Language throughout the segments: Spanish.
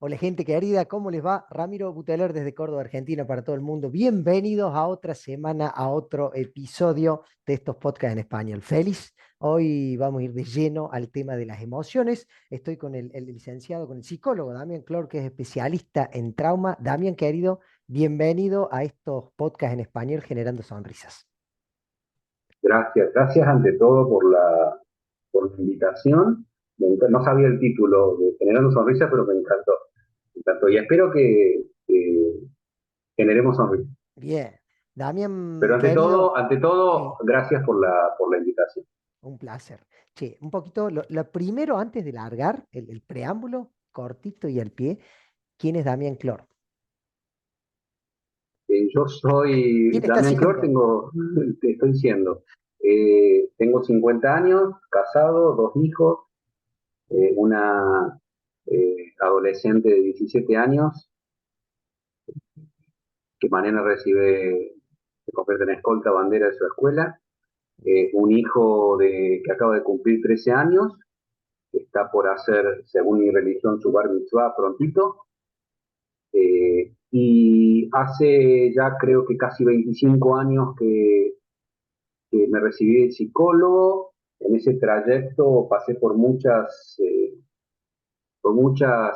Hola gente querida, ¿cómo les va? Ramiro Buteler desde Córdoba, Argentina, para todo el mundo. Bienvenidos a otra semana, a otro episodio de estos podcasts en español. Feliz, hoy vamos a ir de lleno al tema de las emociones. Estoy con el licenciado, con el psicólogo Damián Clor, que es especialista en trauma. Damián querido, bienvenido a estos podcasts en español generando sonrisas. Gracias ante todo por la invitación. No sabía el título de Generando Sonrisas, pero me encantó. Me encantó. Y espero que generemos sonrisas. Bien, Damián Pero querido, ante todo, sí. gracias por la invitación. Un placer. Che, un poquito, lo primero antes de largar, el preámbulo cortito y al pie, ¿quién es Damián Clor? Yo soy ¿Quién está Damián Clor, haciendo? te estoy diciendo, tengo 50 años, casado, dos hijos, una adolescente de 17 años, que mañana se convierte en escolta bandera de su escuela, Bien. un hijo que acaba de cumplir 13 años, que está por hacer, según mi religión, su bar mitzvah prontito, y hace ya creo que casi 25 años que me recibí de psicólogo. En ese trayecto pasé por muchas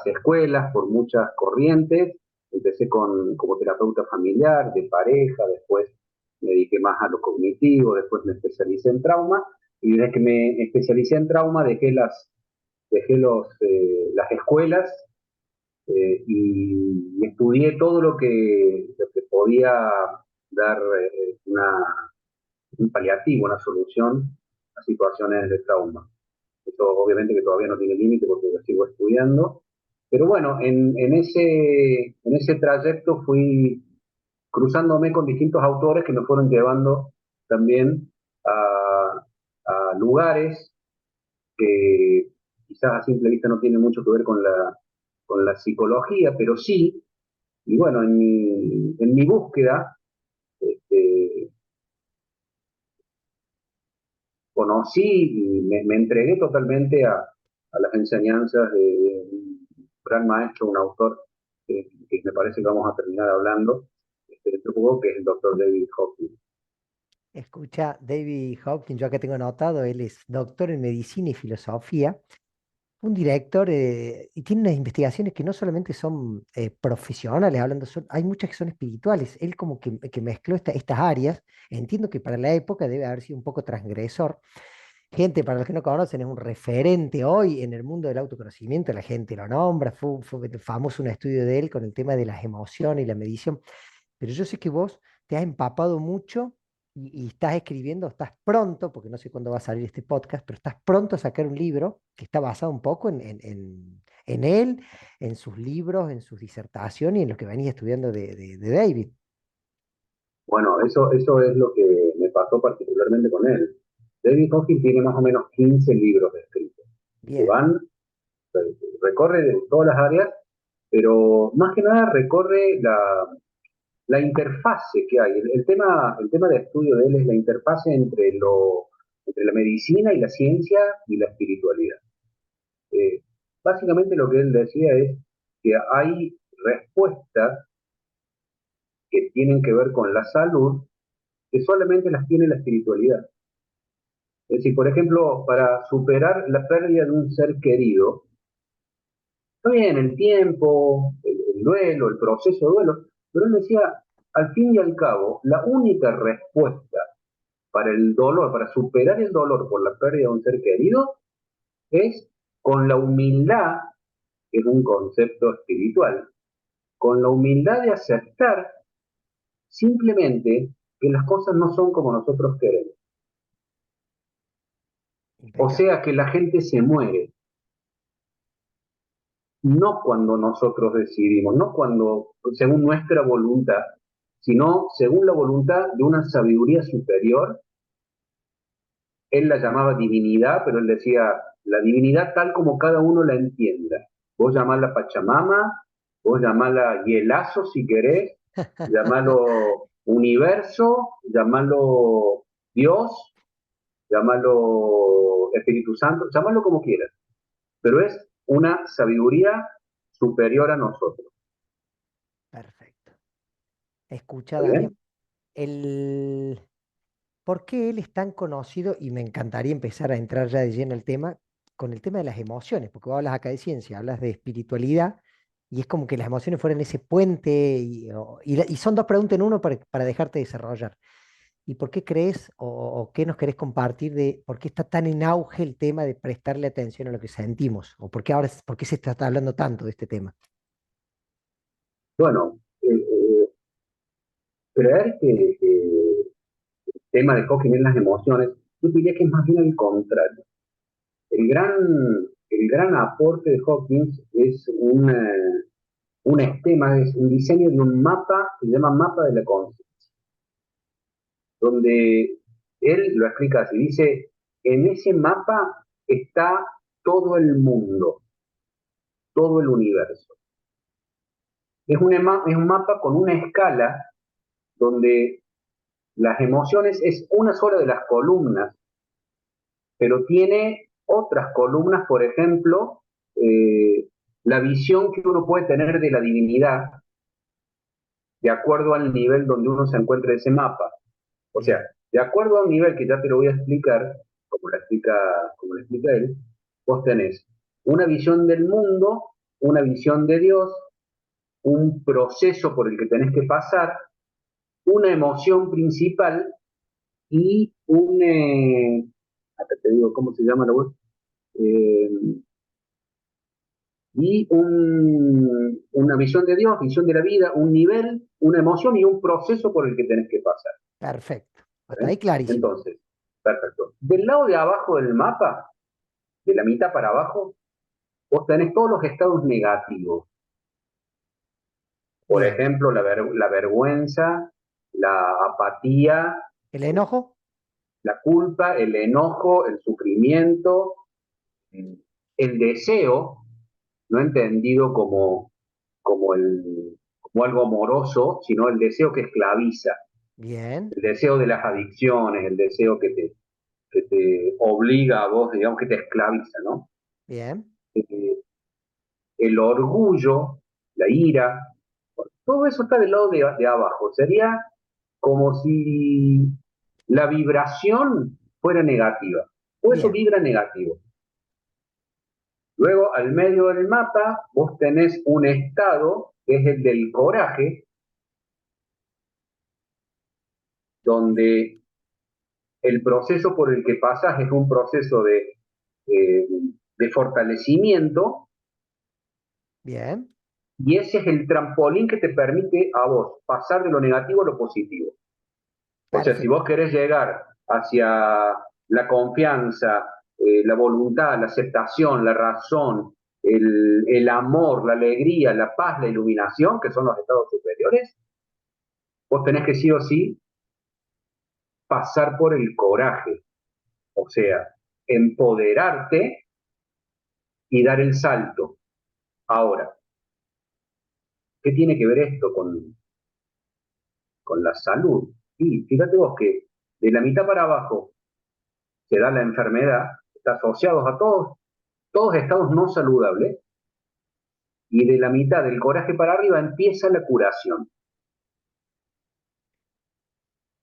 escuelas, por muchas corrientes. Empecé como terapeuta familiar, de pareja, después me dediqué más a lo cognitivo, después me especialicé en trauma, y desde que me especialicé en trauma las escuelas, y estudié todo lo que podía dar un paliativo, una solución a situaciones de trauma. Eso obviamente que todavía no tiene límite porque lo sigo estudiando. Pero bueno, en ese trayecto fui cruzándome con distintos autores que me fueron llevando también a lugares que quizás a simple vista no tienen mucho que ver con la psicología, pero sí, y bueno, en mi búsqueda, este, conocí y me entregué totalmente a las enseñanzas de un gran maestro, un autor que me parece que vamos a terminar hablando, dentro de poco, que es el doctor David Hawkins. Escucha, David Hawkins, yo acá tengo anotado, él es doctor en medicina y filosofía, un director y tiene unas investigaciones que no solamente son profesionales, hablando, hay muchas que son espirituales. Él como que mezcló estas áreas. Entiendo que para la época debe haber sido un poco transgresor. Gente, para los que no conocen, es un referente hoy en el mundo del autoconocimiento, la gente lo nombra, fue famoso un estudio de él con el tema de las emociones y la medición, pero yo sé que vos te has empapado mucho y estás escribiendo, estás pronto, porque no sé cuándo va a salir este podcast, pero estás pronto a sacar un libro que está basado un poco en él, en sus libros, en sus disertaciones y en lo que venís estudiando de David. Bueno, eso es lo que me pasó particularmente con él. David Hawkins tiene más o menos 15 libros escritos, que Bien, recorre de todas las áreas, pero más que nada recorre la interfase que hay. El tema de estudio de él es la interfase entre la medicina y la ciencia y la espiritualidad. Eh, Básicamente lo que él decía es que hay respuestas que tienen que ver con la salud que solamente las tiene la espiritualidad. Es decir, por ejemplo, para superar la pérdida de un ser querido, está bien el tiempo, el duelo, el proceso de duelo, pero él decía, al fin y al cabo, la única respuesta para el dolor, para superar el dolor por la pérdida de un ser querido, es con la humildad, que es un concepto espiritual, con la humildad de aceptar simplemente que las cosas no son como nosotros queremos. O impecable. sea que la gente se muere, no cuando nosotros decidimos, no cuando, según nuestra voluntad, sino según la voluntad de una sabiduría superior. Él la llamaba divinidad, pero él decía, la divinidad tal como cada uno la entienda. Vos llamala Pachamama, vos llamala Hielazo si querés, llamalo universo, llamalo Dios, llamalo Espíritu Santo, llamalo como quieras, pero es una sabiduría superior a nosotros. Perfecto. Escucha, ¿Está Damián, bien? el... ¿por qué él es tan conocido? Y me encantaría empezar a entrar ya de lleno el tema, con el tema de las emociones, porque vos hablas acá de ciencia, hablas de espiritualidad, y es como que las emociones fueran ese puente, y son dos preguntas en uno para dejarte desarrollar. ¿Y por qué crees o qué nos querés compartir de por qué está tan en auge el tema de prestarle atención a lo que sentimos? ¿O por qué ahora, por qué se está hablando tanto de este tema? Bueno, creer que el tema de Hawking en las emociones, yo diría que es más bien el contrario. El gran, el gran aporte de Hawkins es un esquema, es un diseño de un mapa que se llama mapa de la conciencia, donde él lo explica así, dice, en ese mapa está todo el mundo, todo el universo. Es un mapa con una escala donde las emociones es una sola de las columnas, pero tiene otras columnas, por ejemplo, la visión que uno puede tener de la divinidad de acuerdo al nivel donde uno se encuentra en ese mapa. O sea, Bien, de acuerdo a un nivel que ya te lo voy a explicar, como lo explica él, vos tenés una visión del mundo, una visión de Dios, un proceso por el que tenés que pasar, una emoción principal y acá te digo, ¿cómo se llama la web? Eh, una visión de Dios, visión de la vida, un nivel, una emoción y un proceso por el que tenés que pasar. perfecto. Hasta ¿Eh? ahí clarísimo. Entonces, perfecto. Del lado de abajo del mapa, de la mitad para abajo, vos tenés todos los estados negativos. Por Bien. ejemplo, la vergüenza, la apatía, ¿El enojo? la culpa, el enojo, el sufrimiento, el deseo, no entendido como algo amoroso, sino el deseo que esclaviza, Bien, el deseo de las adicciones, el deseo que te obliga a vos, digamos, que te esclaviza, ¿no? bien, Eh, el orgullo, la ira, todo eso está del lado de abajo. Sería como si la vibración fuera negativa. O eso bien. vibra negativo. Luego, al medio del mapa, vos tenés un estado, que es el del coraje, donde el proceso por el que pasas es un proceso eh, de fortalecimiento, Bien, y ese es el trampolín que te permite a vos pasar de lo negativo a lo positivo. O sea, si perfecto. vos querés llegar hacia la confianza, la voluntad, la aceptación, la razón, el amor, la alegría, la paz, la iluminación, que son los estados superiores, vos tenés que sí o sí pasar por el coraje, o sea, empoderarte y dar el salto. Ahora, ¿qué tiene que ver esto con la salud? Y fíjate vos que de la mitad para abajo se da la enfermedad, está asociados a todos estados no saludables, y de la mitad del coraje para arriba empieza la curación.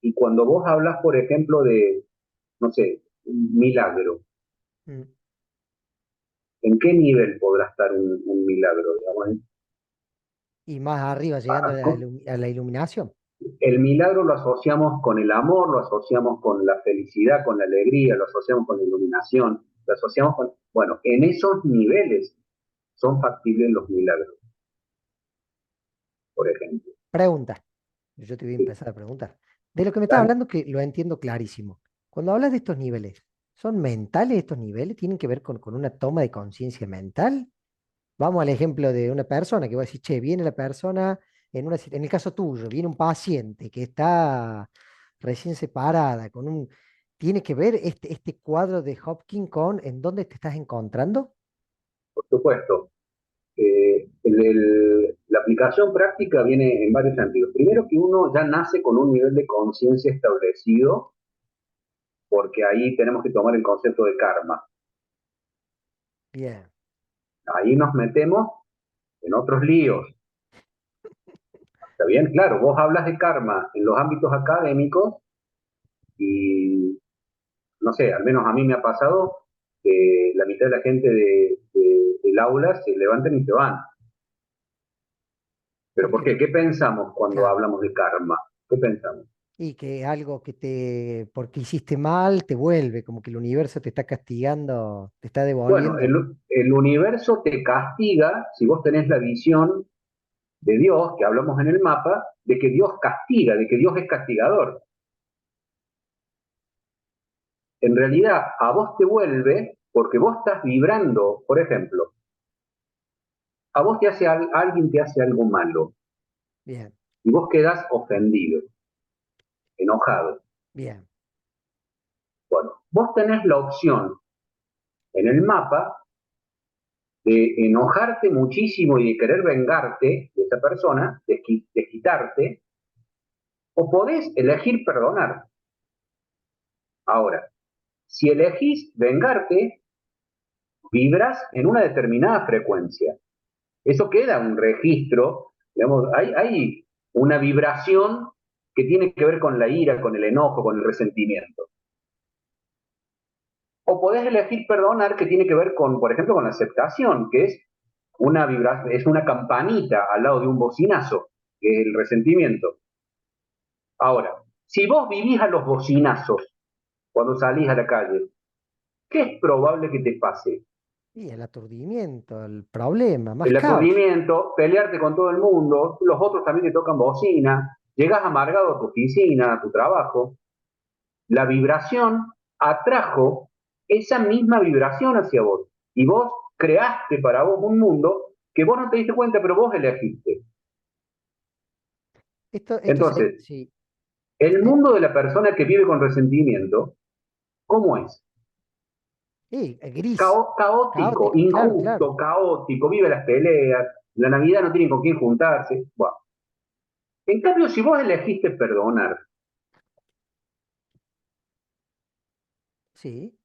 Y cuando vos hablas, por ejemplo, de, no sé, un milagro, Mm. ¿en qué nivel podrá estar un milagro? Digamos? Y más arriba, llegando a Ah, a la iluminación. el milagro lo asociamos con el amor, lo asociamos con la felicidad, con la alegría, lo asociamos con la iluminación, lo asociamos con... Bueno, en esos niveles son factibles los milagros, por ejemplo. Pregunta. Yo te voy a Sí, empezar a preguntar. De lo que me estás dale. hablando, que lo entiendo clarísimo. Cuando hablas de estos niveles, ¿son mentales estos niveles? ¿Tienen que ver con una toma de conciencia mental? Vamos al ejemplo de una persona que va a decir, che, viene la persona, en el caso tuyo, viene un paciente que está recién separada, ¿tiene que ver este cuadro de Hopkins con en dónde te estás encontrando? Por supuesto. La aplicación práctica viene en varios sentidos. Primero que uno ya nace con un nivel de conciencia establecido, porque ahí tenemos que tomar el concepto de karma. Bien, Ahí nos metemos en otros líos. ¿Está bien? Claro, vos hablas de karma en los ámbitos académicos y, no sé, al menos a mí me ha pasado que la mitad de la gente del aula se levantan y se van. ¿Pero por Porque, qué? ¿Qué pensamos cuando claro, hablamos de karma? ¿Qué pensamos? y que algo que porque hiciste mal, te vuelve, como que el universo te está castigando, te está Bueno, devolviendo. el universo te castiga si vos tenés la visión de Dios, que hablamos en el mapa, de que Dios castiga, de que Dios es castigador. En realidad, a vos te vuelve porque vos estás vibrando, por ejemplo, a vos alguien te hace algo malo Bien, y vos quedás ofendido, enojado. bien, Bueno, vos tenés la opción en el mapa de enojarte muchísimo y de querer vengarte de esa persona, de quitarte, o podés elegir perdonar. Ahora, si elegís vengarte, vibras en una determinada frecuencia. Eso queda un registro, digamos, hay una vibración que tiene que ver con la ira, con el enojo, con el resentimiento. O podés elegir perdonar, que tiene que ver con, por ejemplo, con la aceptación, que es una vibración, es una campanita al lado de un bocinazo, que es el resentimiento. Ahora, si vos vivís a los bocinazos cuando salís a la calle, ¿qué es probable que te pase? y el aturdimiento, el problema, más El caos. aturdimiento, pelearte con todo el mundo, los otros también te tocan bocina, llegás amargado a tu oficina, a tu trabajo. La vibración atrajo esa misma vibración hacia vos y vos creaste para vos un mundo que vos no te diste cuenta, pero vos elegiste. Esto Entonces, sí, el eh, mundo de la persona que vive con resentimiento, ¿cómo es? sí, gris, Caótico, caótico, claro, claro. injusto, caótico, vive las peleas, la Navidad no tienen con quién juntarse. Bueno, en cambio, si vos elegiste perdonar, Sí,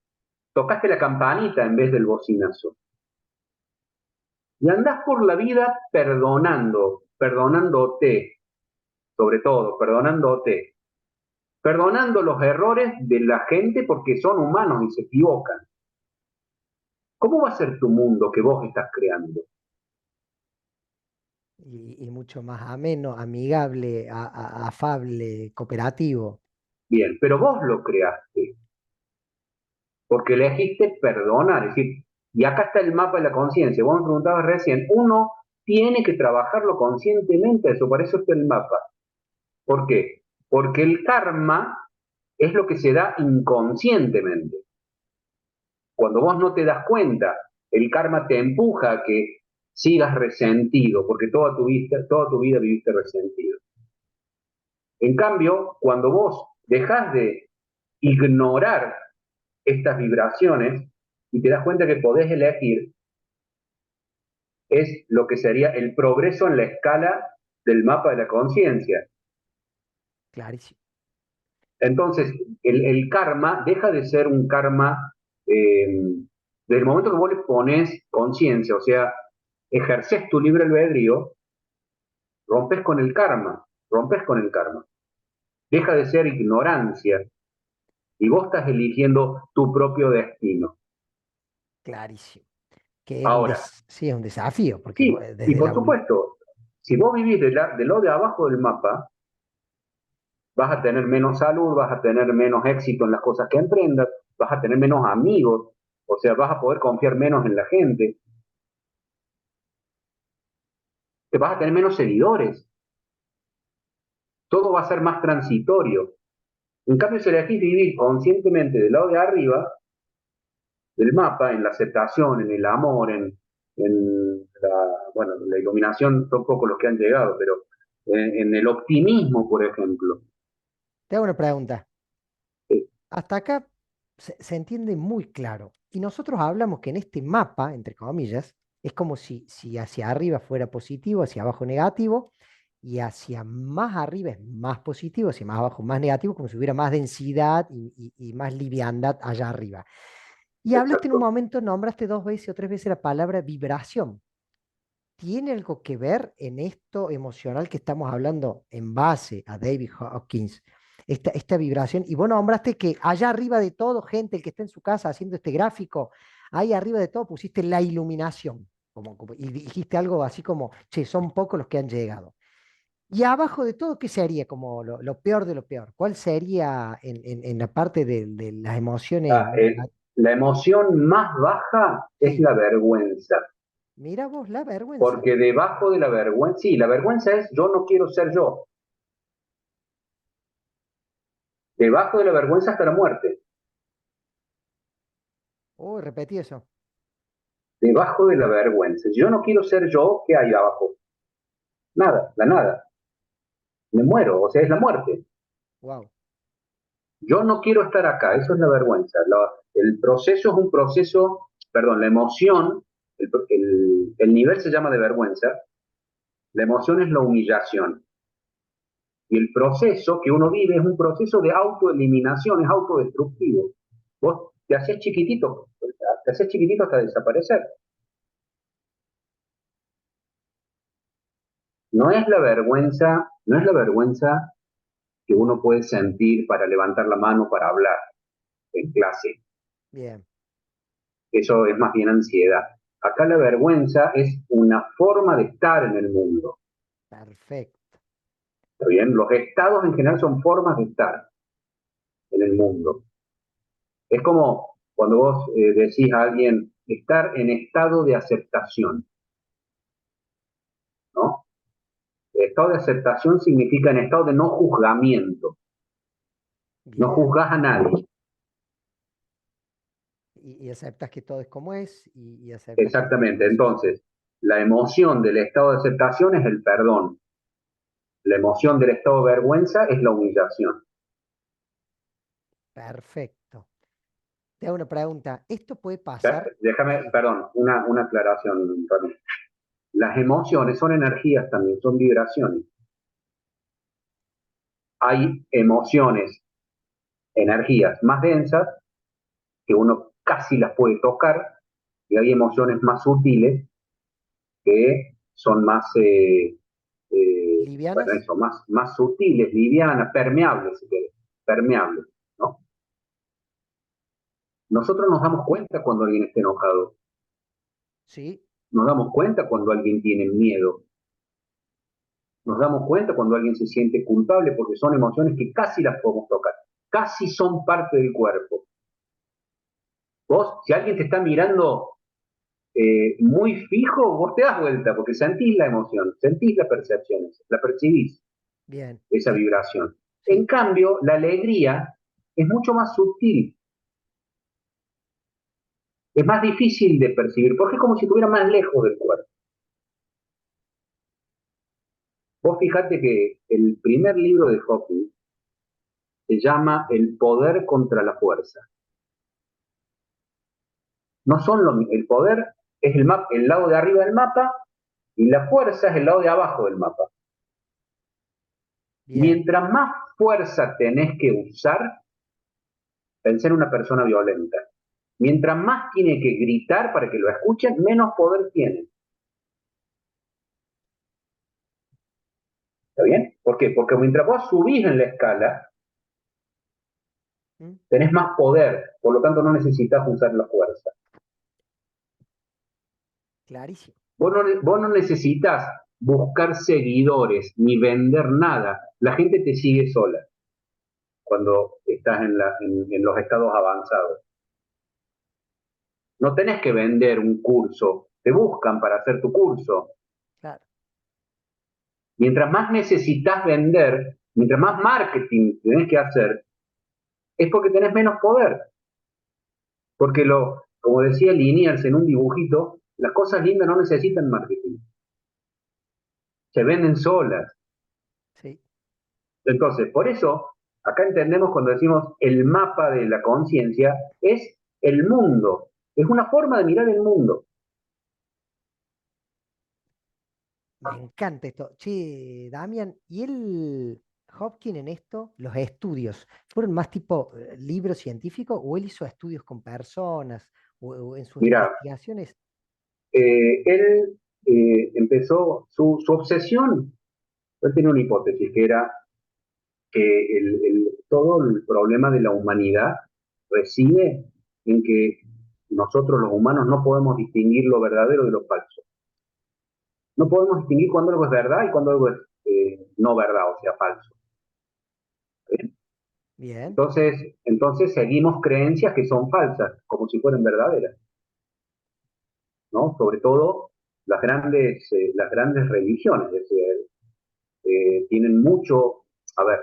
tocaste la campanita en vez del bocinazo, y andás por la vida perdonando, perdonándote, sobre todo, perdonándote, perdonando los errores de la gente porque son humanos y se equivocan. ¿Cómo va a ser tu mundo que vos estás creando? y mucho más ameno, amigable, afable, cooperativo. Bien, pero vos lo creaste, porque elegiste perdonar, es decir, y acá está el mapa de la conciencia. Vos me preguntabas recién, uno tiene que trabajarlo conscientemente, eso, para eso está el mapa. ¿Por qué? Porque el karma es lo que se da inconscientemente. Cuando vos no te das cuenta, el karma te empuja a que sigas resentido, porque toda tu vida viviste resentido. En cambio, cuando vos dejás de ignorar estas vibraciones y te das cuenta que podés elegir, es lo que sería el progreso en la escala del mapa de la conciencia. Clarísimo. Entonces, el karma deja de ser un karma del momento que vos le pones conciencia, o sea, ejerces tu libre albedrío, rompes con el karma. Deja de ser ignorancia y vos estás eligiendo tu propio destino. Clarísimo. Que es Ahora, sí, es un desafío, porque sí, y desde por la... supuesto, si vos vivís de lo de abajo del mapa, vas a tener menos salud, vas a tener menos éxito en las cosas que emprendas, vas a tener menos amigos, o sea, vas a poder confiar menos en la gente, te vas a tener menos seguidores, todo va a ser más transitorio. En cambio, si elegís vivir conscientemente del lado de arriba del mapa, en la aceptación, en el amor, bueno, la iluminación son pocos los que han llegado, pero en el optimismo, por ejemplo. Te hago una pregunta. Eh, Hasta acá se entiende muy claro. Y nosotros hablamos que en este mapa, entre comillas, es como si hacia arriba fuera positivo, hacia abajo negativo, y hacia más arriba es más positivo, hacia más abajo más negativo, como si hubiera más densidad y más liviandad allá arriba. Y hablaste en un exacto. momento, nombraste dos veces o tres veces la palabra vibración. ¿Tiene algo que ver en esto emocional que estamos hablando en base a David Hawkins? Esta vibración. Y vos nombraste que allá arriba de todo, gente, el que está en su casa haciendo este gráfico, ahí arriba de todo pusiste la iluminación. Y dijiste algo así como, che, son pocos los que han llegado. Y abajo de todo, ¿qué sería como lo peor de lo peor? ¿Cuál sería en la parte de las emociones Ah, la emoción más baja es Sí, la vergüenza, mira vos la vergüenza. porque debajo de la vergüenza, sí, la vergüenza es yo no quiero ser yo. Debajo de la vergüenza está la muerte. Oh, repetí eso. Debajo de la vergüenza. Si yo no quiero ser yo, ¿qué hay abajo? Nada, la nada. Me muero, o sea, es la muerte. Wow. Yo no quiero estar acá, eso es la vergüenza. El proceso es un proceso, perdón, la emoción, el nivel se llama de vergüenza, la emoción es la humillación. Y el proceso que uno vive es un proceso de autoeliminación, es autodestructivo. Vos te haces chiquitito hasta desaparecer. No es la vergüenza que uno puede sentir para levantar la mano para hablar en clase. Bien, Eso es más bien ansiedad. Acá la vergüenza es una forma de estar en el mundo. perfecto. ¿Está bien? Los estados en general son formas de estar en el mundo. Es como cuando vos decís a alguien estar en estado de aceptación, ¿no? Estado de aceptación significa en estado de no juzgamiento. No Bien. juzgas a nadie. Y aceptas que todo es como es y aceptas que todo Exactamente. puede suceder. Entonces, la emoción del estado de aceptación es el perdón. La emoción del estado de vergüenza es la humillación. Perfecto. Te hago una pregunta. ¿Esto puede pasar? Déjame, Sí. perdón, una aclaración, Rami. Las emociones son energías también, son vibraciones. Hay emociones, energías más densas que uno casi las puede tocar y hay emociones más sutiles que son más, bueno, ¿Livianas? eso, más sutiles, livianas, permeables, si querés, permeables, ¿no? Nosotros nos damos cuenta cuando alguien está enojado, Sí. nos damos cuenta cuando alguien tiene miedo, nos damos cuenta cuando alguien se siente culpable porque son emociones que casi las podemos tocar, casi son parte del cuerpo. Vos, si alguien te está mirando muy fijo, vos te das vuelta porque sentís la emoción, sentís la percepción, la percibís, Bien. esa vibración. En Sí. cambio, la alegría es mucho más sutil, es más difícil de percibir, porque es como si estuviera más lejos del cuerpo. Vos fijate que el primer libro de Hawking se llama El poder contra la fuerza. No son el poder es el lado de arriba del mapa y la fuerza es el lado de abajo del mapa. Bien. Mientras más fuerza tenés que usar, pensé en una persona violenta. Mientras más tiene que gritar para que lo escuchen, menos poder tiene. ¿Está bien? ¿Por qué? Porque mientras vos subís en la escala, ¿Mm? tenés más poder, por lo tanto no necesitas usar la fuerza. Clarísimo. Vos no necesitas buscar seguidores ni vender nada. La gente te sigue sola cuando estás en los estados avanzados. No tenés que vender un curso, te buscan para hacer tu curso. Claro. Mientras más necesitas vender, mientras más marketing tenés que hacer, es porque tenés menos poder. Porque como decía Liniers en un dibujito, las cosas lindas no necesitan marketing, se venden solas. Sí. Entonces, por eso, acá entendemos cuando decimos el mapa de la conciencia, es el mundo, es una forma de mirar el mundo. Me encanta esto. Che, Damian, ¿y el Hopkins en esto, los estudios, fueron más tipo libro científico o él hizo estudios con personas o en sus Mira, investigaciones? él empezó su obsesión. Él tenía una hipótesis que era que todo el problema de la humanidad reside en que nosotros los humanos no podemos distinguir lo verdadero de lo falso. No podemos distinguir cuando algo es verdad y cuando algo es no verdad, o sea, falso. ¿Bien? Bien, Entonces seguimos creencias que son falsas, como si fueran verdaderas, ¿no? Sobre todo las grandes religiones, es decir, tienen mucho, a ver,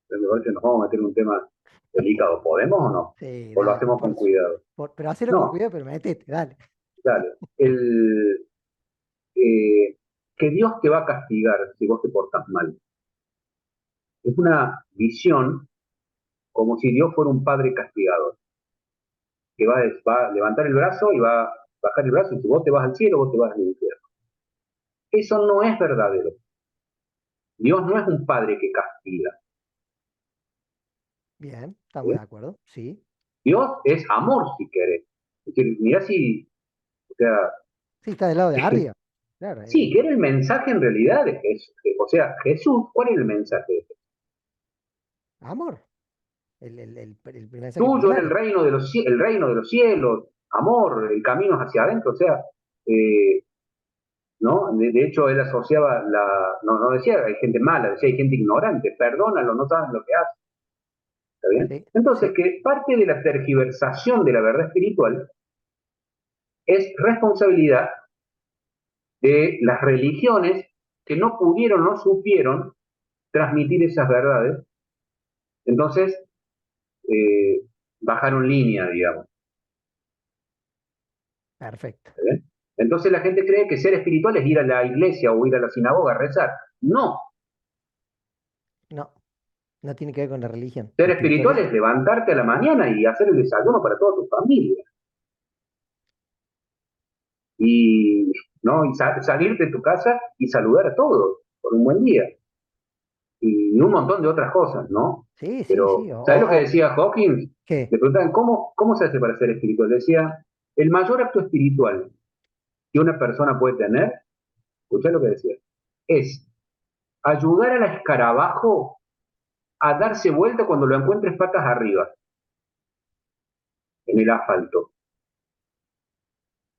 me parece que nos vamos a meter en un tema delicado, ¿podemos o no? sí, ¿O lo dale, hacemos con cuidado? pero hacelo con No, cuidado, pero metete, dale. dale. Eh, que Dios te va a castigar si vos te portas mal. Es una visión como si Dios fuera un padre castigador, que va a levantar el brazo y va a bajar el brazo y si vos te vas al cielo, vos te vas al infierno. Eso no es verdadero. Dios no es un padre que castiga. Bien, estamos ¿Sí? de acuerdo, sí. Dios es amor, si querés. Es decir, mirá si, o sea, Sí, está del lado de arriba. Claro, sí, que era el mensaje en realidad de Jesús. O sea, Jesús, ¿cuál es el mensaje de Jesús? amor, el mensaje Tuyo era primario. el reino de los cielos, amor, el camino hacia adentro, o sea, eh, ¿no? De hecho, él asociaba no decía hay gente mala, decía hay gente ignorante, perdónalo, no saben lo que hacen, ¿está bien? Sí, Entonces, sí, que parte de la tergiversación de la verdad espiritual es responsabilidad de las religiones que no pudieron, no supieron transmitir esas verdades, entonces eh, bajaron línea, digamos. perfecto. ¿Eh? Entonces la gente cree que ser espiritual es ir a la iglesia o ir a la sinagoga a rezar. No, No, no tiene que ver con la religión. ser La espiritual espiritualidad. es levantarte a la mañana y hacer el desayuno para toda tu familia. Y, ¿no? Y salir de tu casa y saludar a todos por un buen día. Y un montón de otras cosas, ¿no? Sí, sí, sí. Pero, ¿sabes lo que decía Hawkins? ¿Qué? Le preguntaban, ¿cómo se hace para ser espiritual? Decía, el mayor acto espiritual que una persona puede tener, escuchá lo que decía, es ayudar al escarabajo a darse vuelta cuando lo encuentres patas arriba, en el asfalto.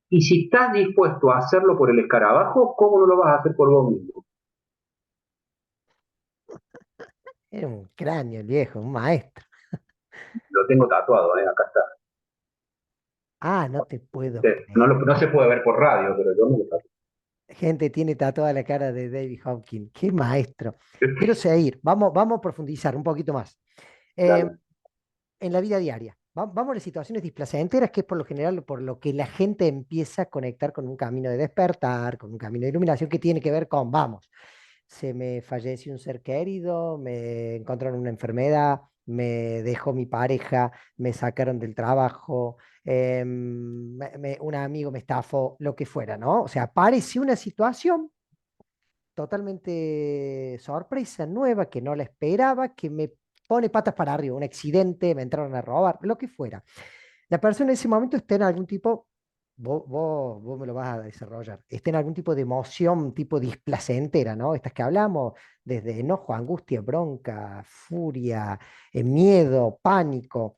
Y si estás dispuesto a hacerlo por el escarabajo, ¿cómo no lo vas a hacer por vos mismo? Era un cráneo el viejo, un maestro. Lo tengo tatuado, acá está. Ah, no te puedo creer. No se puede ver por radio, pero yo me lo tatué. Gente tiene tatuada la cara de David Hopkins. Qué maestro. Quiero seguir. Vamos a profundizar un poquito más. Eh, Dale. en la vida diaria. Vamos a las situaciones displacenteras, que es por lo general por lo que la gente empieza a conectar con un camino de despertar, con un camino de iluminación que tiene que ver con, vamos, se me falleció un ser querido, me encontraron una enfermedad, me dejó mi pareja, me sacaron del trabajo, un amigo me estafó, lo que fuera, ¿no? O sea, aparece una situación totalmente sorpresa, nueva, que no la esperaba, que me pone patas para arriba, un accidente, me entraron a robar, lo que fuera. La persona en ese momento está en algún tipo, vos me lo vas a desarrollar, está en algún tipo de emoción tipo displacentera, ¿no? Estas que hablamos, desde enojo, angustia, bronca, furia, miedo, pánico.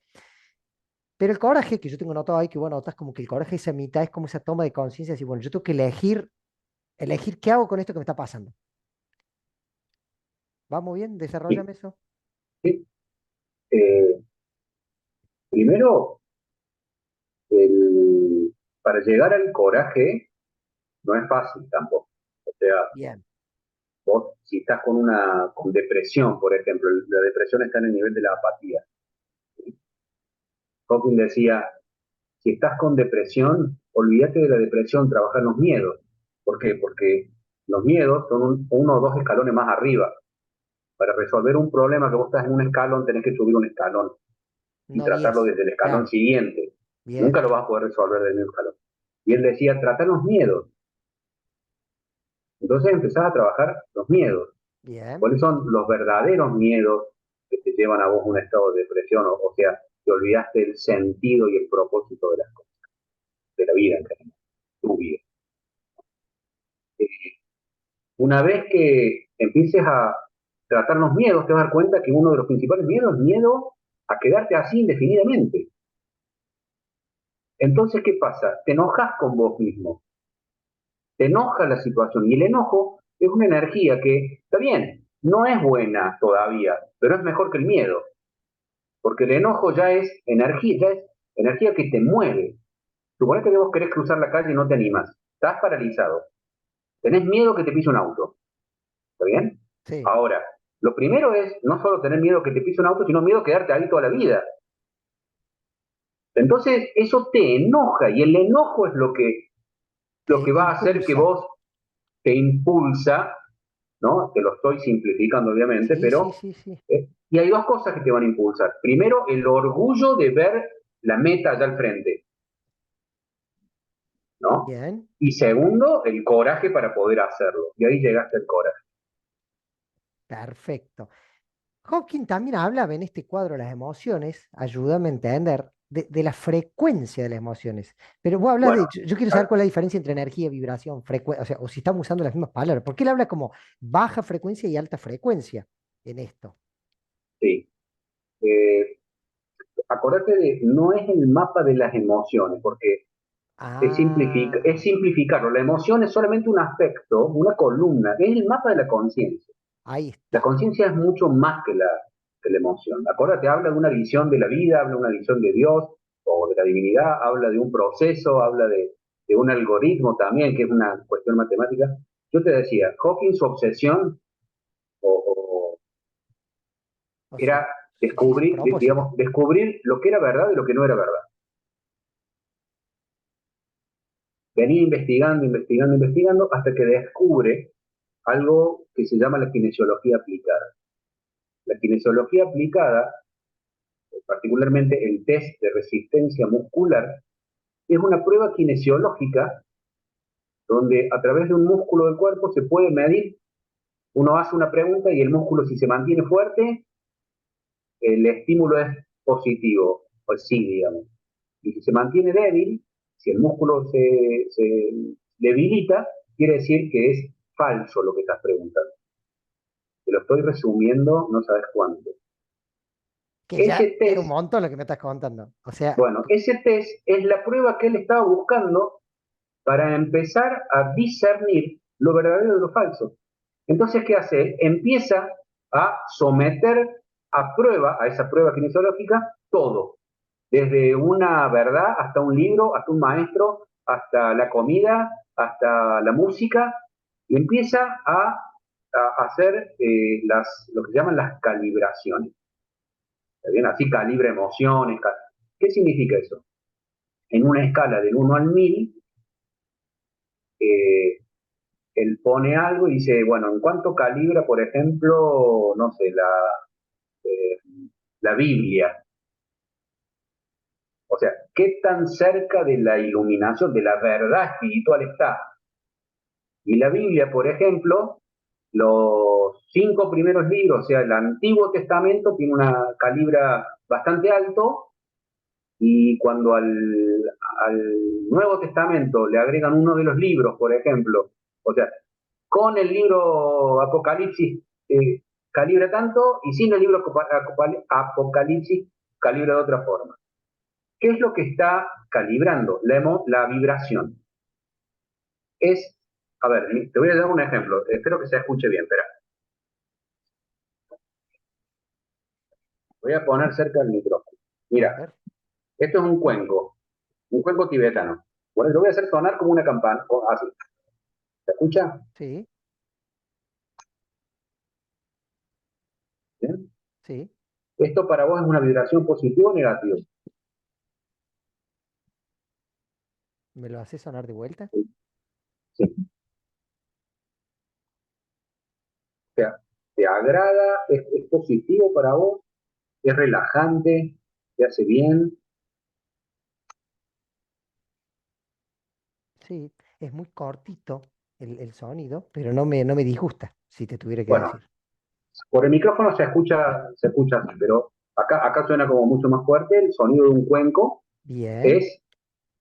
Pero el coraje, que yo tengo notado ahí, que bueno, notas como que el coraje, esa mitad, es como esa toma de conciencia, así, bueno, yo tengo que elegir qué hago con esto que me está pasando. ¿Vamos bien? Sí, Desarrollame eso. sí. Eh, Primero, para llegar al coraje no es fácil tampoco. O sea, Bien. vos si estás con depresión, por ejemplo, la depresión está en el nivel de la apatía. Hawking decía, si estás con depresión, olvídate de la depresión, trabaja en los miedos. ¿Por qué? Porque los miedos son uno o dos escalones más arriba. Para resolver un problema que vos estás en un escalón, tenés que subir un escalón y No tratarlo 10. desde el escalón Claro. siguiente. Nunca Bien. lo vas a poder resolver desde el mismo escalón. Y él decía, trata los miedos. Entonces empezás a trabajar los miedos. Bien. ¿Cuáles son los verdaderos miedos que te llevan a vos a un estado de depresión? O sea, te olvidaste el sentido y el propósito de las cosas, de la vida en general, tu vida. una vez que empieces a tratar los miedos, te vas a dar cuenta que uno de los principales miedos es miedo a quedarte así indefinidamente. Entonces, ¿qué pasa? Te enojas con vos mismo, te enoja la situación y el enojo es una energía que, está bien, no es buena todavía, pero es mejor que el miedo, porque el enojo ya es energía que te mueve. Suponete que vos querés cruzar la calle y no te animas, estás paralizado, tenés miedo que te pise un auto, ¿está bien? Sí. Ahora, lo primero es no solo tener miedo que te pise un auto, sino miedo a quedarte ahí toda la vida. Entonces, eso te enoja y el enojo es lo que va a hacer que Impulsa. vos te impulsa, ¿no? Te lo estoy simplificando, obviamente, Sí, sí, pero... sí, sí. y hay dos cosas que te van a impulsar. Primero, el orgullo de ver la meta allá al frente, ¿no? Bien. Y segundo, el coraje para poder hacerlo. Y ahí llegaste al coraje. Perfecto. Hawking también hablaba en este cuadro de las emociones, ayúdame a entender, de la frecuencia de las emociones. Pero vos hablas Bueno, de, yo quiero saber cuál es la diferencia entre energía, vibración, frecuencia, o sea, o si estamos usando las mismas palabras. ¿Por qué él habla como baja frecuencia y alta frecuencia en esto? sí. Eh, Acordate de, no es el mapa de las emociones, porque es Ah, simplificarlo. La emoción es solamente un aspecto, una columna, es el mapa de la conciencia. ahí La está. conciencia es mucho más que la emoción. Acuérdate, habla de una visión de la vida, habla de una visión de Dios o de la divinidad, habla de un proceso, habla de un algoritmo también, que es una cuestión matemática. Yo te decía, Hawking, su obsesión o O era su descubrir, propósito. digamos, descubrir lo que era verdad y lo que no era verdad. Venía investigando, investigando, investigando, hasta que descubre algo que se llama la kinesiología aplicada. La kinesiología aplicada, particularmente el test de resistencia muscular, es una prueba kinesiológica donde a través de un músculo del cuerpo se puede medir, uno hace una pregunta y el músculo si se mantiene fuerte, el estímulo es positivo, o sí, digamos. Y si se mantiene débil, si el músculo se debilita, quiere decir que es falso lo que estás preguntando. Te lo estoy resumiendo, no sabes cuánto. Que Ese ya era un test, montón lo que me estás contando. O sea, bueno, ese test es la prueba que él estaba buscando para empezar a discernir lo verdadero de lo falso. Entonces, ¿qué hace él? Empieza a someter a prueba, a esa prueba kinesiológica, todo, desde una verdad hasta un libro, hasta un maestro, hasta la comida, hasta la música, y empieza a hacer lo que se llaman las calibraciones. ¿Está bien? Así calibra emociones. ¿Qué significa eso? En una escala del 1 al 1000, eh, él pone algo y dice, bueno, ¿en cuánto calibra, por ejemplo, no sé, eh, la Biblia? O sea, ¿qué tan cerca de la iluminación, de la verdad espiritual está? Y la Biblia, por ejemplo, los 5 primeros libros, o sea, el Antiguo Testamento tiene una calibra bastante alto, y cuando al Nuevo Testamento le agregan uno de los libros, por ejemplo, o sea, con el libro Apocalipsis calibra tanto y sin el libro Apocalipsis calibra de otra forma. ¿Qué es lo que está calibrando? La vibración. Es, a ver, te voy a dar un ejemplo, espero que se escuche bien, espera. Voy a poner cerca del micrófono. a Mira, ver, esto es un cuenco tibetano. Bueno, lo voy a hacer sonar como una campana, así. ¿Se escucha? sí, ¿Bien? sí. ¿Esto para vos es una vibración positiva o negativa? ¿Me lo hace sonar de vuelta? Sí. O sea, ¿te agrada? Es positivo para vos? ¿Es relajante? ¿Te hace bien? Sí, es muy cortito el sonido, pero no me disgusta, si te tuviera que Bueno, decir. por el micrófono se escucha así, pero acá suena como mucho más fuerte. El sonido de un cuenco Bien, es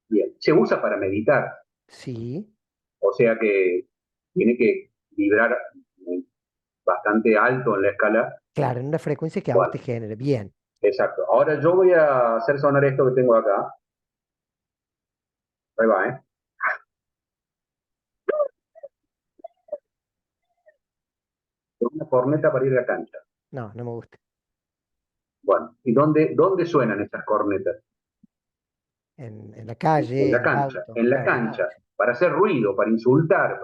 bien. Se usa para meditar, sí, o sea que tiene que vibrar bastante alto en la escala. Claro, en una frecuencia que a vos Bueno, te genere. Bien. exacto. Ahora yo voy a hacer sonar esto que tengo acá. Ahí va, ¿eh? Es una corneta para ir a la cancha. No, no me gusta. Bueno, ¿y dónde suenan estas cornetas? En la En calle, la en el cancha, auto, en la claro. cancha, para hacer ruido, para insultar,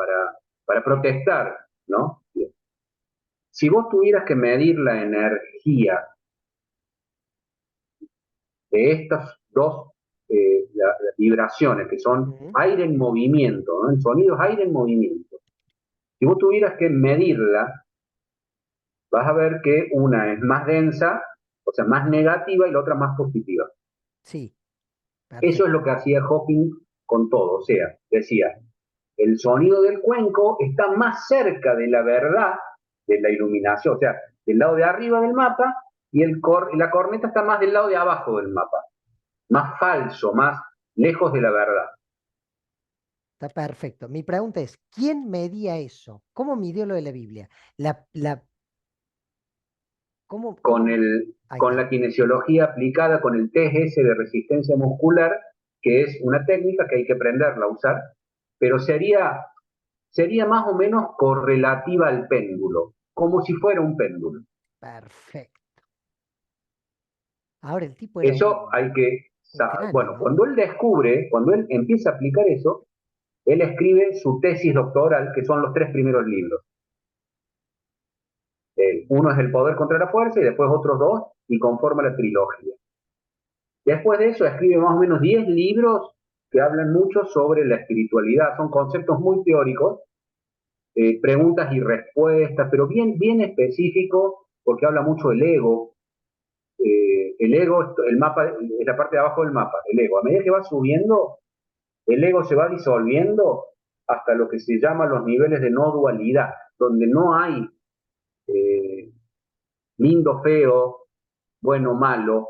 para protestar, ¿no? Bien. Si vos tuvieras que medir la energía de estas dos las vibraciones, que son Ujú. aire en movimiento, ¿no? El sonido es aire en movimiento. Si vos tuvieras que medirla, vas a ver que una es más densa, o sea, más negativa, y la otra más positiva. Sí, Eso es perfecto. lo que hacía Hawking con todo, o sea, decía, el sonido del cuenco está más cerca de la verdad, de la iluminación, o sea, del lado de arriba del mapa, y la corneta está más del lado de abajo del mapa, más falso, más lejos de la verdad. Está perfecto. Mi pregunta es, ¿quién medía eso? ¿Cómo midió lo de la Biblia? ¿Cómo? Ahí Con está. la kinesiología aplicada con el TGS de resistencia muscular, que es una técnica que hay que aprenderla a usar, pero sería más o menos correlativa al péndulo, como si fuera un péndulo. Perfecto. Ahora el tipo era Eso hay que, un cráneo, bueno, ¿no? cuando él empieza a aplicar eso, él escribe su tesis doctoral, que son los tres primeros libros. Uno es El poder contra la fuerza y después otros dos, y conforma la trilogía. Después de eso escribe más o menos 10 libros que hablan mucho sobre la espiritualidad. Son conceptos muy teóricos, preguntas y respuestas, pero bien, bien específicos, porque habla mucho del ego. El ego, el mapa, es la parte de abajo del mapa, el ego. A medida que va subiendo, el ego se va disolviendo hasta lo que se llama los niveles de no dualidad, donde no hay eh, lindo, feo, bueno, malo,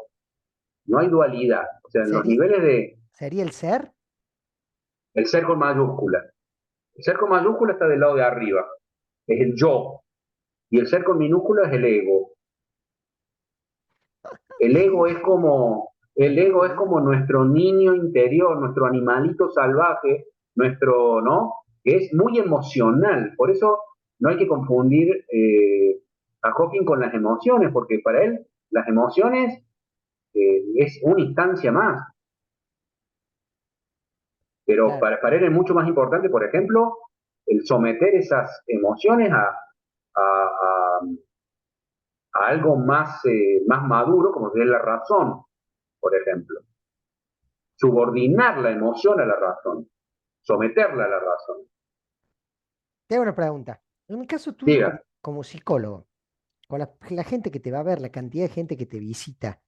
no hay dualidad. O sea, en los ¿Sería, niveles de sería el ser? el ser con mayúscula. El ser con mayúscula está del lado de arriba, es el yo, y el ser con minúscula es el ego. El ego es como nuestro niño interior, nuestro animalito salvaje, nuestro, ¿no? Que es muy emocional. Por eso no hay que confundir a Hawking con las emociones, porque para él las emociones es una instancia más. Pero Claro, para él es mucho más importante, por ejemplo, el someter esas emociones a a algo más maduro, como es la razón, por ejemplo. Subordinar la emoción a la razón, someterla a la razón. te hago una pregunta. En el caso tuyo Diga, como psicólogo, con la gente que te va a ver, la cantidad de gente que te visita,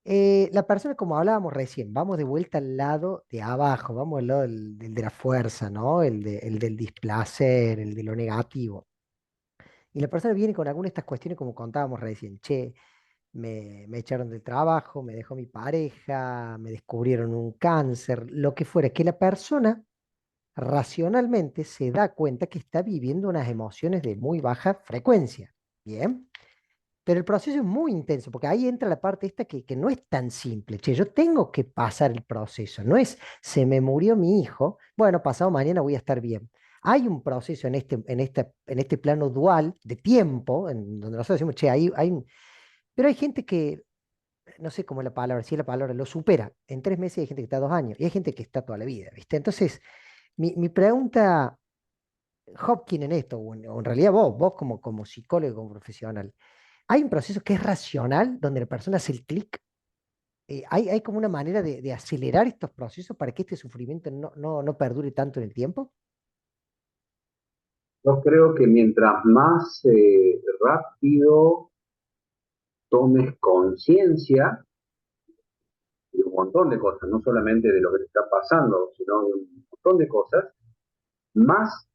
la persona, como hablábamos recién, vamos de vuelta al lado de abajo, vamos al lado del de la fuerza, ¿no? El del displacer, el de lo negativo. Y la persona viene con alguna de estas cuestiones, como contábamos recién, che, me echaron del trabajo, me dejó mi pareja, me descubrieron un cáncer, lo que fuera, que la persona racionalmente se da cuenta que está viviendo unas emociones de muy baja frecuencia. Bien. Pero el proceso es muy intenso, porque ahí entra la parte esta que no es tan simple. Che, yo tengo que pasar el proceso. No es, se me murió mi hijo, bueno, pasado mañana voy a estar bien. Hay un proceso en este plano dual de tiempo, en donde nosotros decimos, che, pero hay gente que, no sé cómo es la palabra, si es la palabra, lo supera. En 3 meses hay gente que está 2 años y hay gente que está toda la vida, ¿viste? Entonces, mi pregunta, Hopkins, en esto, o en realidad vos como psicólogo, como profesional, hay un proceso que es racional, donde la persona hace el clic. Hay como una manera de acelerar estos procesos para que este sufrimiento no perdure tanto en el tiempo. yo creo que mientras más rápido tomes conciencia de un montón de cosas, no solamente de lo que te está pasando, sino de un montón de cosas, más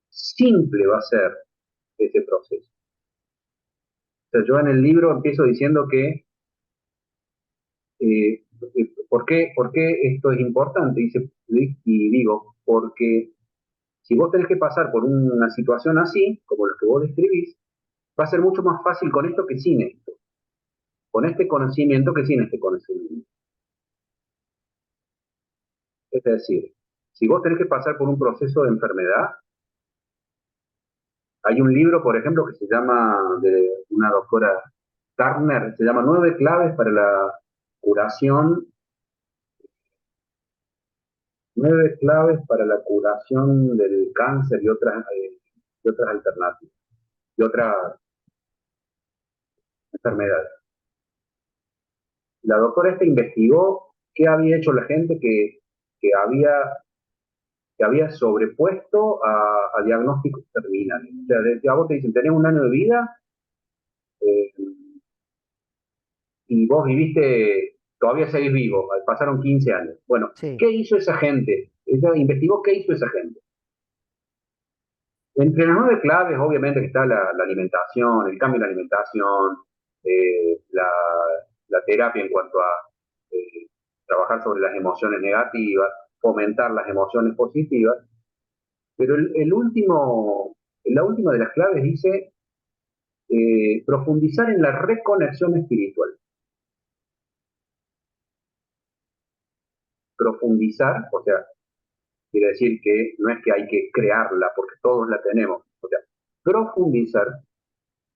simple va a ser ese proceso. O sea, yo en el libro empiezo diciendo que ¿por qué esto es importante? Y digo, porque Si vos tenés que pasar por una situación así, como lo que vos describís, va a ser mucho más fácil con esto que sin esto. Con este conocimiento que sin este conocimiento. Es decir, si vos tenés que pasar por un proceso de enfermedad, hay un libro, por ejemplo, que se llama, de una doctora Turner, se llama Nueve claves para la curación, nueve claves para la curación del cáncer y otras alternativas, y otras enfermedades. La doctora esta investigó qué había hecho la gente que había, que había sobrepuesto a diagnósticos terminales. O sea, a vos te dicen, tenés un año de vida, eh, y vos viviste, todavía seguís vivo, pasaron 15 años. Bueno, Sí, ¿qué hizo esa gente? Ella investigó qué hizo esa gente. Entre las nueve claves, obviamente, que está la alimentación, el cambio en la alimentación, la terapia en cuanto a trabajar sobre las emociones negativas, fomentar las emociones positivas, pero la última de las claves dice profundizar en la reconexión espiritual. Profundizar, o sea, quiere decir que no es que hay que crearla, porque todos la tenemos. O sea, profundizar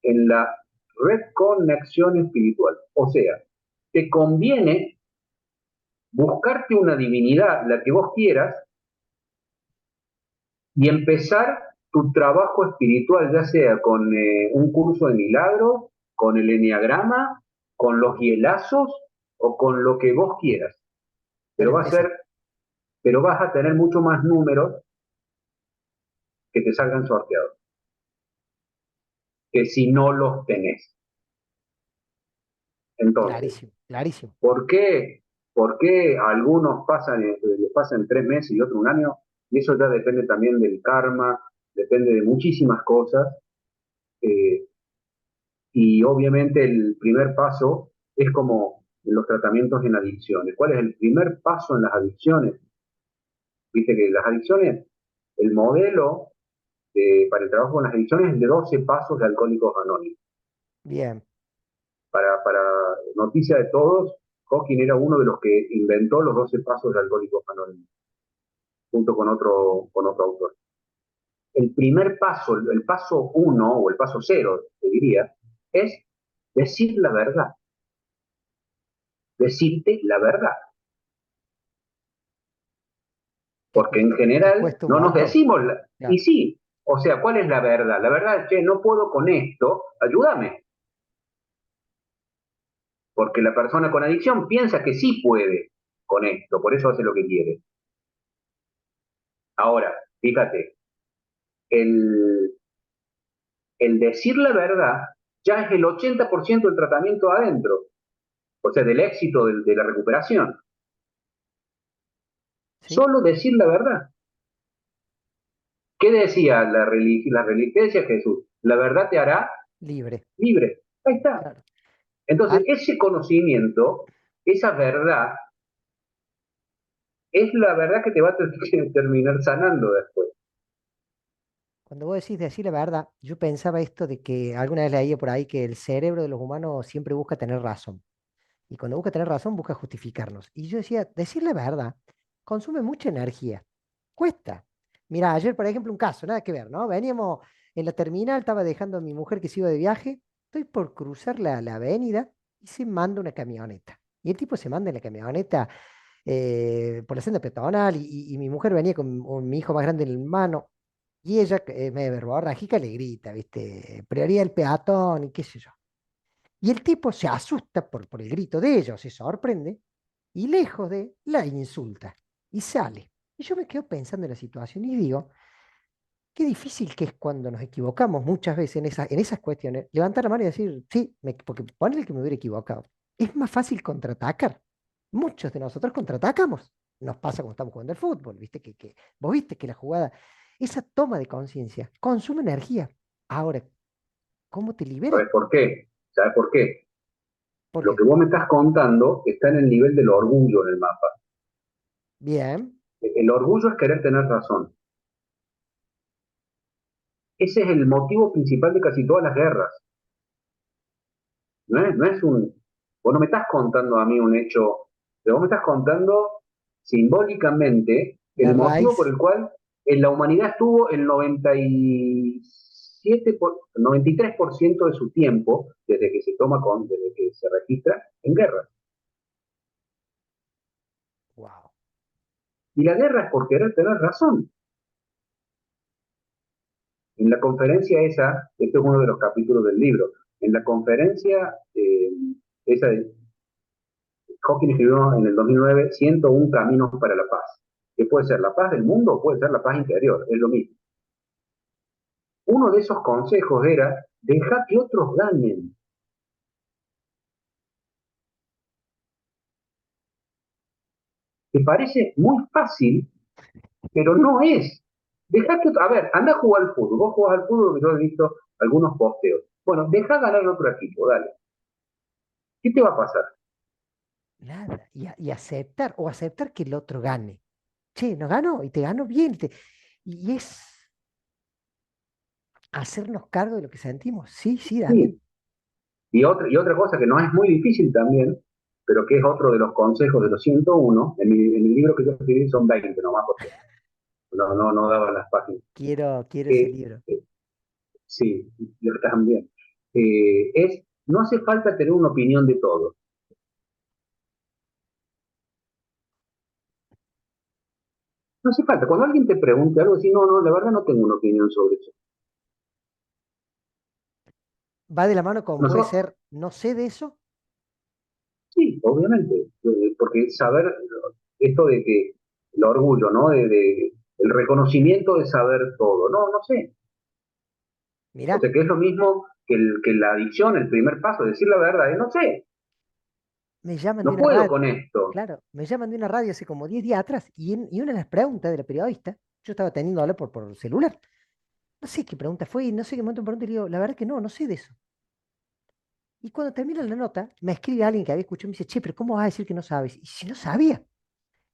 en la reconexión espiritual. O sea, te conviene buscarte una divinidad, la que vos quieras, y empezar tu trabajo espiritual, ya sea con un curso de milagros, con el enneagrama, con los hielazos o con lo que vos quieras. pero Pero va a empezar. ser, pero vas a tener mucho más números que te salgan sorteados que si no los tenés. Entonces, Clarísimo, clarísimo. ¿por qué? ¿Por qué a algunos les pasan 3 meses y otros un año? Y eso ya depende también del karma, depende de muchísimas cosas. eh, y obviamente el primer paso es como en los tratamientos en adicciones. ¿Cuál es el primer paso en las adicciones? Viste que las adicciones, el modelo para el trabajo con las adicciones es de 12 pasos de Alcohólicos Anónimos. Bien, Para noticia de todos, Hawking era uno de los que inventó los 12 pasos de Alcohólicos Anónimos, junto con otro autor. El primer paso, el paso uno o el paso cero, te diría, es decir la verdad, decirte la verdad. Porque en que general cuesta un no nos montón. decimos, y Claro. sí, o sea, ¿cuál es la verdad? La verdad es que no puedo con esto, ayúdame. Porque la persona con adicción piensa que sí puede con esto, por eso hace lo que quiere. Ahora, fíjate, el, el decir la verdad ya es el 80% del tratamiento adentro, o sea, del éxito de la recuperación. ¿Sí? Solo decir la verdad. ¿Qué decía la religiosa de Jesús? La verdad te hará Libre. libre. Ahí está. Claro. Entonces, Ah, ese conocimiento, esa verdad, es la verdad que te va a terminar sanando después. cuando vos decís decir la verdad, yo pensaba esto de que alguna vez leía por ahí que el cerebro de los humanos siempre busca tener razón. Y cuando busca tener razón, busca justificarnos. Y yo decía, decir la verdad consume mucha energía. Cuesta. Mira, ayer, por ejemplo, un caso, nada que ver, ¿no? Veníamos en la terminal, estaba dejando a mi mujer que se iba de viaje. Estoy por cruzar la avenida y se manda una camioneta. Y el tipo se manda en la camioneta por la senda peatonal y mi mujer venía con mi hijo más grande en el mano. Y ella, medio verborrágica, le grita, ¿viste? Prioridad el peatón y qué sé yo. Y el tipo se asusta por el grito de ella, se sorprende, y lejos de, la insulta. Y sale. Y yo me quedo pensando en la situación y digo, qué difícil que es cuando nos equivocamos muchas veces en esas cuestiones, levantar la mano y decir, sí, porque ponele que me hubiera equivocado. Es más fácil contraatacar. Muchos de nosotros contraatacamos. Nos pasa cuando estamos jugando al fútbol, ¿viste? Vos viste que la jugada, esa toma de conciencia, consume energía. Ahora, ¿cómo te liberas? ¿Sabes por qué? ¿Sabes por qué? Lo Porque, que vos me estás contando está en el nivel del orgullo en el mapa. bien, El orgullo es querer tener razón. ese es el motivo principal de casi todas las guerras. Vos no me estás contando a mí un hecho, pero vos me estás contando simbólicamente La el motivo por raíz, el cual en la humanidad estuvo el 93% de su tiempo, desde que se registra, en guerra. wow. Y la guerra es por querer tener razón. En la conferencia esa, este es uno de los capítulos del libro, en la conferencia esa de Hawking escribió en el 2009 101 caminos para la paz, que puede ser la paz del mundo o puede ser la paz interior, es lo mismo. Uno de esos consejos era, deja que otros ganen. Que parece muy fácil, pero no es. Deja que, a ver, anda a jugar al fútbol. Vos jugás al fútbol, que yo he visto algunos posteos. Bueno, deja ganar a otro equipo, dale. ¿Qué te va a pasar? Nada. Y aceptar, o aceptar que el otro gane. Che, no ganó, y te ganó bien. Y es hacernos cargo de lo que sentimos. Sí, sí, Damián. Sí. Y otra cosa que no es muy difícil también, pero que es otro de los consejos de los 101, en el libro que yo escribí son 20 nomás, porque no daban las páginas. Quiero ese Eh, libro. eh, sí, yo también. No hace falta tener una opinión de todo. No hace falta. Cuando alguien te pregunte algo, decir, no, la verdad no tengo una opinión sobre eso. Va de la mano con puede Nosotros, ser, no sé de eso. sí, obviamente, porque saber esto de que el orgullo, ¿no? El reconocimiento de saber todo. No sé. O Mirá, sea, que es lo mismo que la adicción, el primer paso, decir la verdad, no sé, me llaman de no una puedo radio, con esto. claro, me llaman de una radio hace como 10 días atrás y una de las preguntas de la periodista, yo estaba teniendo a hablar por celular. No sé qué pregunta fue y no sé qué momento me pregunté y le digo, la verdad que no sé de eso. Y cuando termina la nota, me escribe alguien que había escuchado y me dice, che, pero ¿cómo vas a decir que no sabes? Y si no sabía.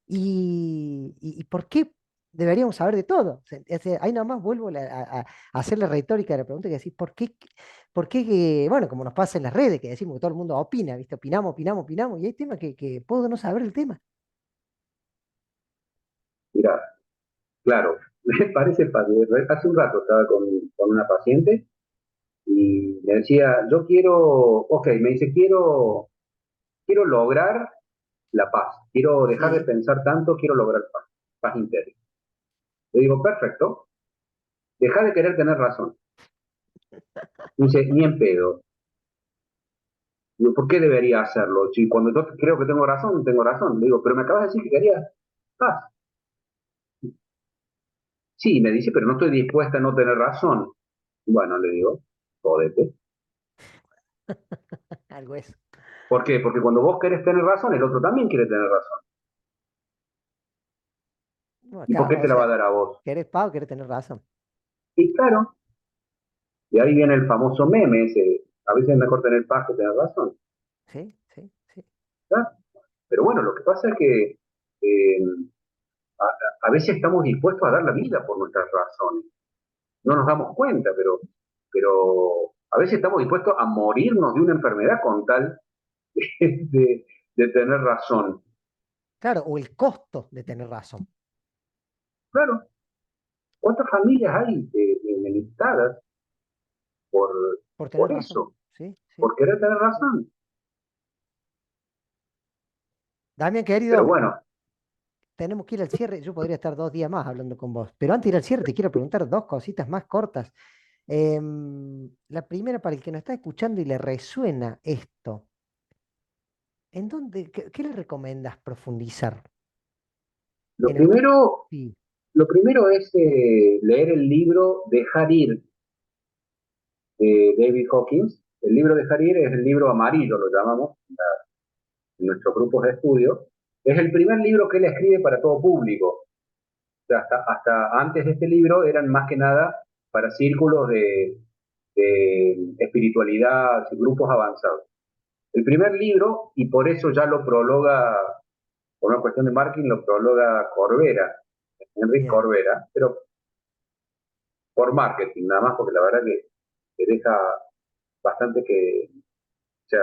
¿Y por qué deberíamos saber de todo? O sea, ahí nomás vuelvo a hacer la retórica de la pregunta que decís, ¿por qué bueno, como nos pasa en las redes, que decimos que todo el mundo opina, ¿viste? Opinamos, y hay temas que puedo no saber el tema. Mira, claro, me parece fácil. Hace un rato estaba con una paciente y me decía, yo quiero, ok, me dice, quiero lograr la paz, quiero dejar de Sí, pensar tanto, quiero lograr paz, paz interior. Le digo, perfecto, deja de querer tener razón. Me dice, ni en pedo. Digo, ¿por qué debería hacerlo? Si cuando yo creo que tengo razón, tengo razón. Le digo, pero me acabas de decir que querías paz. Sí, me dice, pero no estoy dispuesta a no tener razón. Bueno, le digo, jódete. algo eso. ¿Por qué? Porque cuando vos querés tener razón, el otro también quiere tener razón. No, ¿Y por acá, qué o te la va a sea, dar a vos? querés pavo, querés tener razón. Y claro, de ahí viene el famoso meme ese, a veces es mejor tener paz que tener razón. Sí, sí, sí. ¿Verdad? Pero bueno, lo que pasa es que eh, a veces estamos dispuestos a dar la vida por nuestras razones. No nos damos cuenta, pero a veces estamos dispuestos a morirnos de una enfermedad con tal de tener razón. Claro, o el costo de tener razón, Claro, ¿cuántas familias hay enemistadas por, por tener por razón. eso? Sí, sí. Por querer tener razón. Damián, Pero querido, bueno, tenemos que ir al cierre. Yo podría estar 2 días más hablando con vos, pero antes de ir al cierre te quiero preguntar dos cositas más cortas. La primera, para el que nos está escuchando y le resuena esto, qué le recomiendas profundizar? lo En el, primero, sí, lo primero es leer el libro Dejar ir de David Hawkins. El libro Dejar ir es el libro amarillo, lo llamamos en nuestros grupos de estudio. Es el primer libro que él escribe para todo público. O sea, hasta antes de este libro eran más que nada para círculos de espiritualidad, grupos avanzados. El primer libro, y por eso ya lo prologa, por una cuestión de marketing, lo prologa Corbera, Enrique bien. Corbera, pero por marketing, nada más, porque la verdad que deja bastante que, o sea,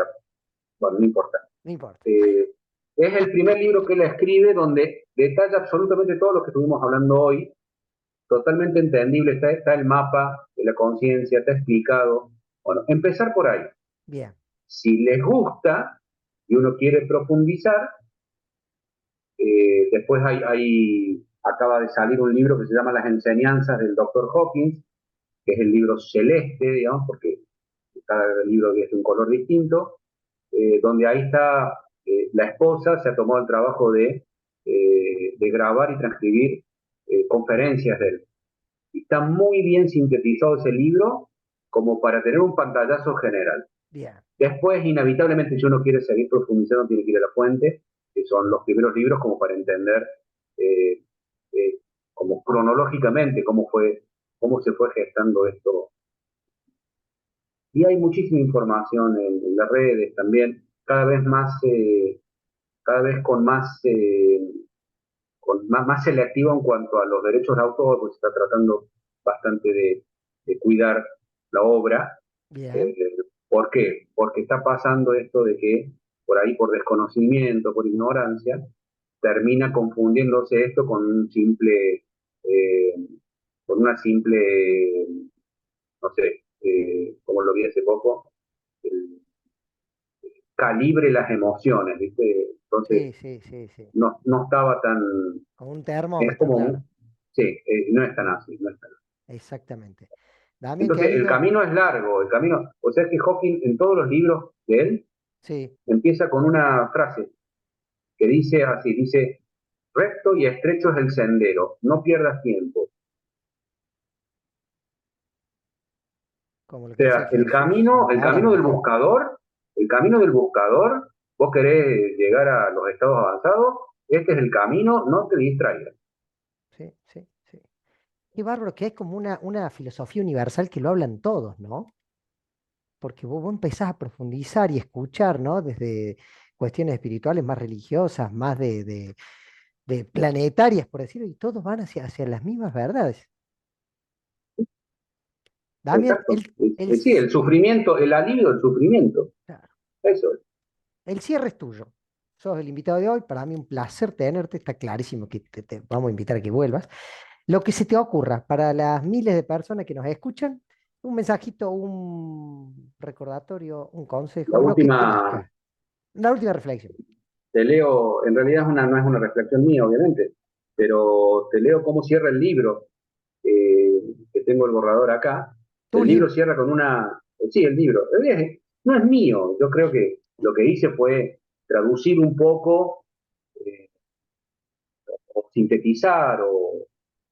bueno, no importa. No importa. Eh, es el primer libro que él escribe donde detalla absolutamente todo lo que estuvimos hablando hoy, totalmente entendible, está el mapa de la conciencia, está explicado. Bueno, empezar por ahí. Bien, Si les gusta y uno quiere profundizar, después acaba de salir un libro que se llama Las enseñanzas del Dr. Hawkins, que es el libro celeste, digamos, porque cada libro es de un color distinto, donde ahí está la esposa, se ha tomado el trabajo de grabar y transcribir conferencias de él. Y está muy bien sintetizado ese libro como para tener un pantallazo general. bien. Después, inevitablemente, si uno quiere seguir profundizando, tiene que ir a la fuente, que son los primeros libros como para entender eh, eh, como cronológicamente cómo se fue gestando esto. Y hay muchísima información en las redes también, cada vez más selectiva en cuanto a los derechos de autor, pues se está tratando bastante de cuidar la obra. Bien. Eh, ¿Por qué? Porque está pasando esto de que por ahí, por desconocimiento, por ignorancia, termina confundiéndose esto eh, con una simple, no sé, como lo vi hace poco, el calibre las emociones, ¿viste? Entonces, Sí, sí, sí, sí. no estaba tan, Como un es termómetro, como claro. sí, no es tan así, no es tan así. Exactamente. Damián, Entonces, el querido, camino es largo, o sea que Hawking en todos los libros de él sí, empieza con una frase que dice así, dice, recto y estrecho es el sendero, no pierdas tiempo. O como lo que decía sea, Jesús, no el vayas camino del mejor. buscador, el camino del buscador, vos querés llegar a los estados avanzados, este es el camino, no te distraigas. Sí, sí, sí. Qué bárbaro que es como una filosofía universal que lo hablan todos, ¿no? Porque vos empezás a profundizar y escuchar, ¿no? Desde cuestiones espirituales más religiosas, más de planetarias, por decirlo, y todos van hacia las mismas verdades. Damián, Exacto. Sí, el sí, sufrimiento, el alivio del sufrimiento. claro, Eso es. el cierre es tuyo. Sos el invitado de hoy, para mí un placer tenerte, está clarísimo que te vamos a invitar a que vuelvas. Lo que se te ocurra para las miles de personas que nos escuchan, un mensajito, un recordatorio, un La consejo, lo que te última, nazca. La última reflexión. te leo, en realidad no es una reflexión mía, obviamente, pero te leo cómo cierra el libro, que tengo el borrador acá. Tu El libro libro. cierra con sí, el libro, no es mío, yo creo que lo que hice fue traducir un poco, eh, o sintetizar, o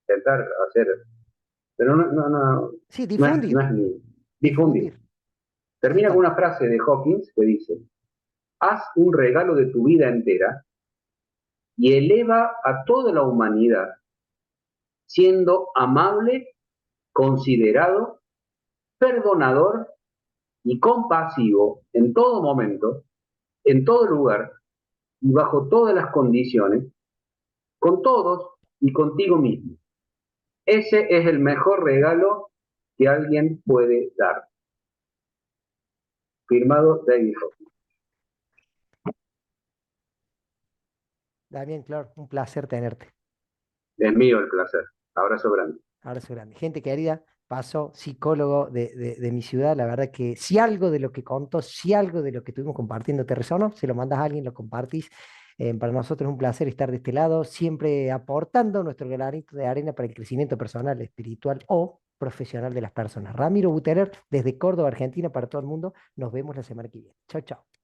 intentar hacer, pero Sí, difundir, no es mío, difundir. difundir. Ahí Termina con está. una frase de Hawkins que dice, haz un regalo de tu vida entera y eleva a toda la humanidad, siendo amable, considerado, perdonador y compasivo en todo momento, en todo lugar y bajo todas las condiciones, con todos y contigo mismo. Ese es el mejor regalo que alguien puede dar. Firmado David Hockney. Damián, claro, un placer tenerte. Es mío el placer. Abrazo grande. Abrazo grande. Gente querida, paso psicólogo de mi ciudad. La verdad que si algo de lo que contó, si algo de lo que estuvimos compartiendo te resonó, se lo mandas a alguien, lo compartís. Para nosotros es un placer estar de este lado, siempre aportando nuestro granito de arena para el crecimiento personal, espiritual o profesional de las personas. Ramiro Buteler, desde Córdoba, Argentina, para todo el mundo. Nos vemos la semana que viene. Chao, chao.